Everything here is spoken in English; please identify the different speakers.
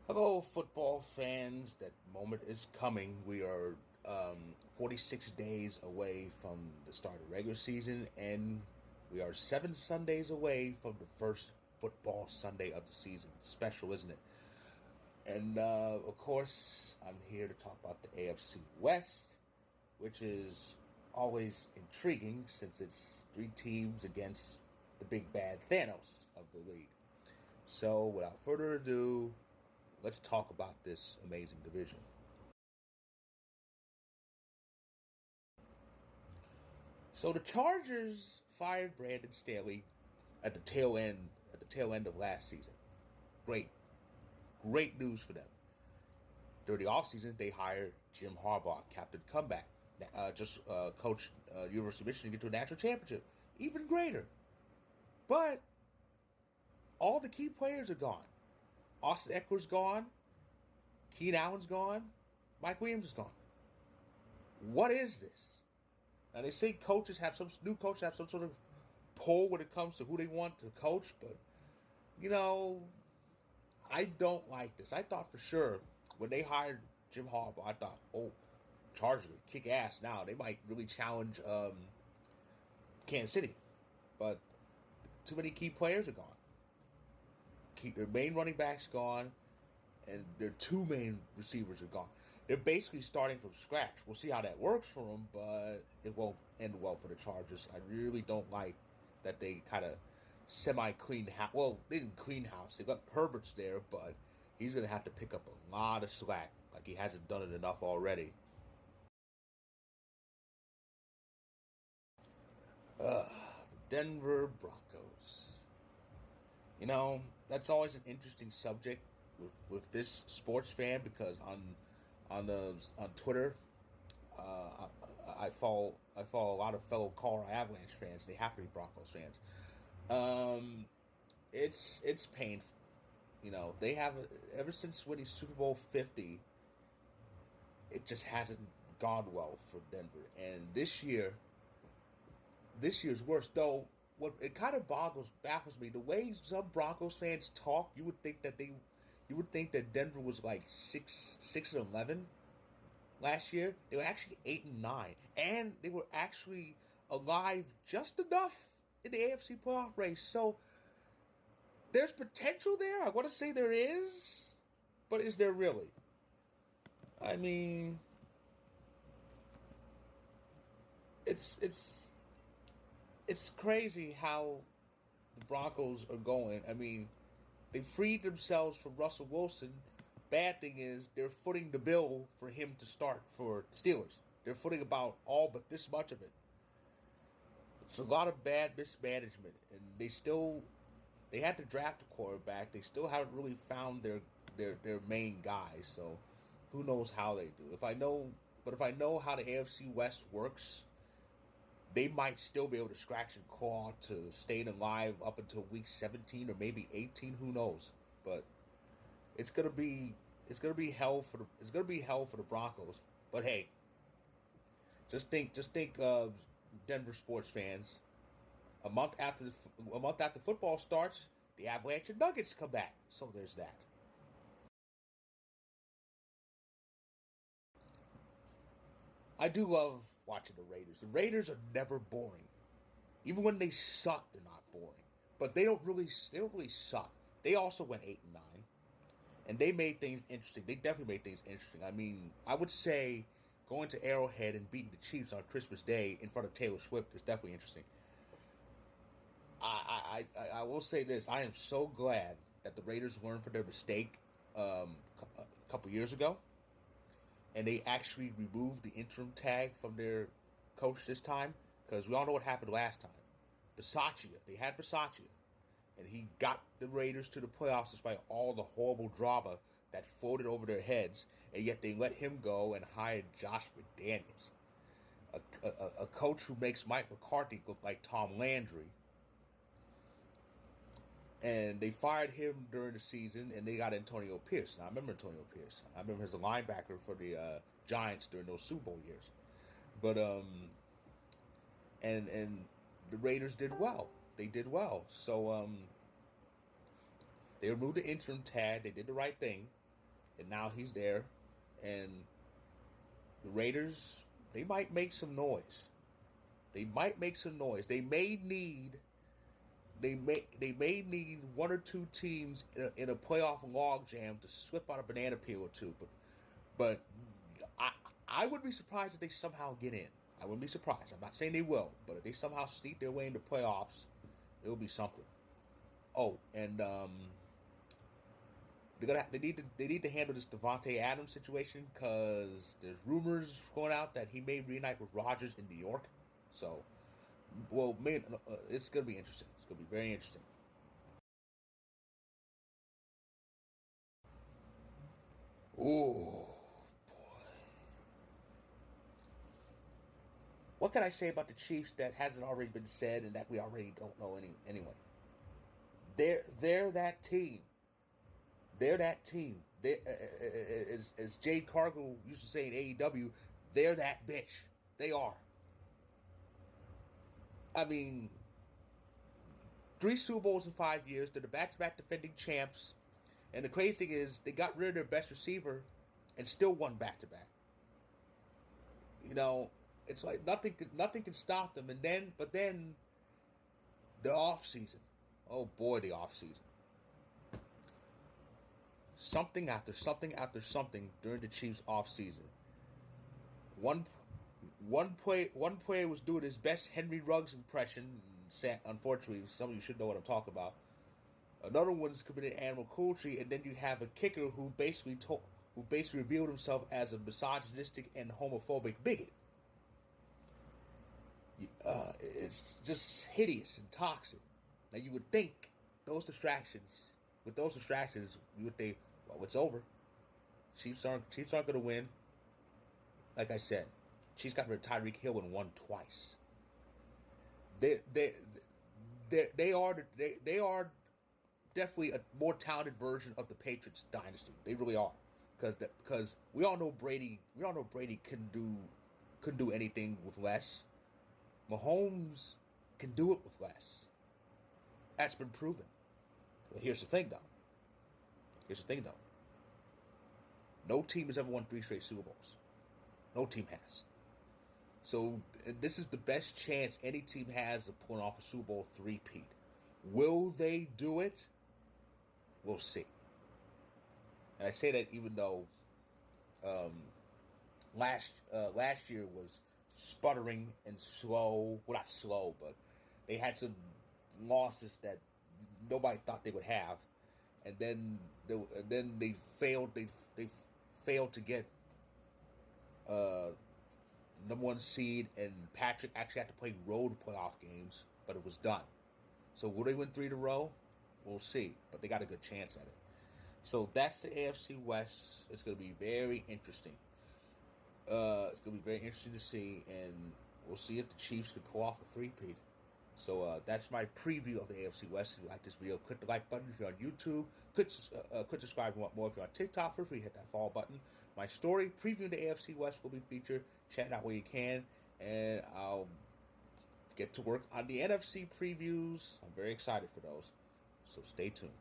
Speaker 1: Hello, football fans. That moment is coming. We are 46 days away from the start of regular season, and we are 7 Sundays away from the first football Sunday of the season. Special, isn't it? And of course, I'm here to talk about the AFC West, which is always intriguing since it's three teams against the big bad Thanos of the league. So, without further ado, let's talk about this amazing division. So the Chargers fired Brandon Staley at the tail end of last season. Great, great news for them. During the offseason, they hired Jim Harbaugh, Captain Comeback, just coached University of Michigan to a national championship. Even greater. But all the key players are gone. Austin Eckler's gone. Keenan Allen's gone. Mike Williams is gone. What is this? Now they say new coaches have some sort of pull when it comes to who they want to coach, but you know, I don't like this. I thought for sure when they hired Jim Harbaugh, I thought, oh, Chargers would kick ass now. They might really challenge Kansas City, but too many key players are gone. Their main running back's gone, and their two main receivers are gone. They're basically starting from scratch. We'll see how that works for them, but it won't end well for the Chargers. I really don't like that they kind of semi-cleaned house. Well, they didn't clean house. They got Herbert's there, but he's going to have to pick up a lot of slack, like he hasn't done it enough already. The Denver Broncos. That's always an interesting subject with this sports fan because on Twitter, I follow a lot of fellow Colorado Avalanche fans. They happen to be Broncos fans. Um, it's painful. They have ever since winning Super Bowl 50, it just hasn't gone well for Denver. And this year's worse. Though what it kind of baffles me the way some Broncos fans talk. You would think that Denver was like 6-11 last year. They were actually 8-9, and they were actually alive just enough in the AFC playoff race. So there's potential there. I want to say there is, but is there really? I mean, it's it's crazy how the Broncos are going. I mean, they freed themselves from Russell Wilson. Bad thing is they're footing the bill for him to start for the Steelers. They're footing about all but this much of it. It's a lot of bad mismanagement, and they had to draft a quarterback. They still haven't really found their main guy. So who knows how they do? If I know how the AFC West works, they might still be able to scratch and claw to staying alive up until week 17 or maybe 18. Who knows? But it's gonna be hell for the Broncos. But hey, just think, Denver sports fans. A month after football starts, the Avalanche and Nuggets come back. So there's that. I do love watching the Raiders. The Raiders are never boring. Even when they suck, they're not boring. But they don't really suck. They also went 8-9, and they made things interesting. They definitely made things interesting. I mean, I would say going to Arrowhead and beating the Chiefs on Christmas Day in front of Taylor Swift is definitely interesting. I will say this: I am so glad that the Raiders learned from their mistake a couple years ago, and they actually removed the interim tag from their coach this time because we all know what happened last time. They had Bisaccia, and he got the Raiders to the playoffs despite all the horrible drama that floated over their heads, and yet they let him go and hired Josh McDaniels, a coach who makes Mike McCarthy look like Tom Landry. And they fired him during the season, and they got Antonio Pierce. Now, I remember Antonio Pierce. I remember as a linebacker for the Giants during those Super Bowl years. But and the Raiders did well. They did well. So they removed the interim tag. They did the right thing. and now he's there, and the Raiders, they might make some noise. They might make some noise. They may need one or two teams in a playoff logjam to slip on a banana peel or two. But I would be surprised if they somehow get in. I wouldn't be surprised. I'm not saying they will, but if they somehow sneak their way into playoffs, it will be something. Oh, and they need to handle this Devontae Adams situation because there's rumors going out that he may reunite with Rodgers in New York. So, well, man, it's gonna be interesting. It's gonna be very interesting. Oh boy, what can I say about the Chiefs that hasn't already been said and that we already don't know anyway? They're that team. They're that team. As Jade Cargill used to say in AEW, they're that bitch. They are. I mean, 3 Super Bowls in 5 years. They're the back-to-back defending champs. And the crazy thing is, they got rid of their best receiver and still won back-to-back. You know, it's like nothing can stop them. But then the off season. Oh boy, the off season. Something after something after something during the Chiefs off season. One player was doing his best Henry Ruggs impression. Unfortunately, some of you should know what I'm talking about. Another one's committed animal cruelty, and then you have a kicker who basically revealed himself as a misogynistic and homophobic bigot. It's just hideous and toxic. Now you would think with those distractions, you would think, well, it's over. Chiefs aren't going to win. Like I said, Chiefs got rid of Tyreek Hill and won twice. They are definitely a more talented version of the Patriots dynasty. They really are, because we all know Brady. Couldn't do anything with less. Mahomes can do it with less. That's been proven. Well, here's the thing, though. No team has ever won 3 straight Super Bowls. No team has. So this is the best chance any team has of pulling off a Super Bowl three-peat. Will they do it? We'll see. And I say that even though last year was sputtering and slow. Well, not slow, but they had some losses that nobody thought they would have, and then they failed. They failed to get number 1 seed, and Patrick actually had to play road playoff games, but it was done. So will they win 3 in a row? We'll see, but they got a good chance at it. So that's the AFC West. It's going to be very interesting. It's going to be very interesting to see, and we'll see if the Chiefs can pull off a three-peat. So that's my preview of the AFC West. If you like this video, click the like button if you're on YouTube. Click subscribe if you want more. If you're on TikTok, feel free to hit that follow button. My story previewing the AFC West will be featured. Check it out where you can, and I'll get to work on the NFC previews. I'm very excited for those, so stay tuned.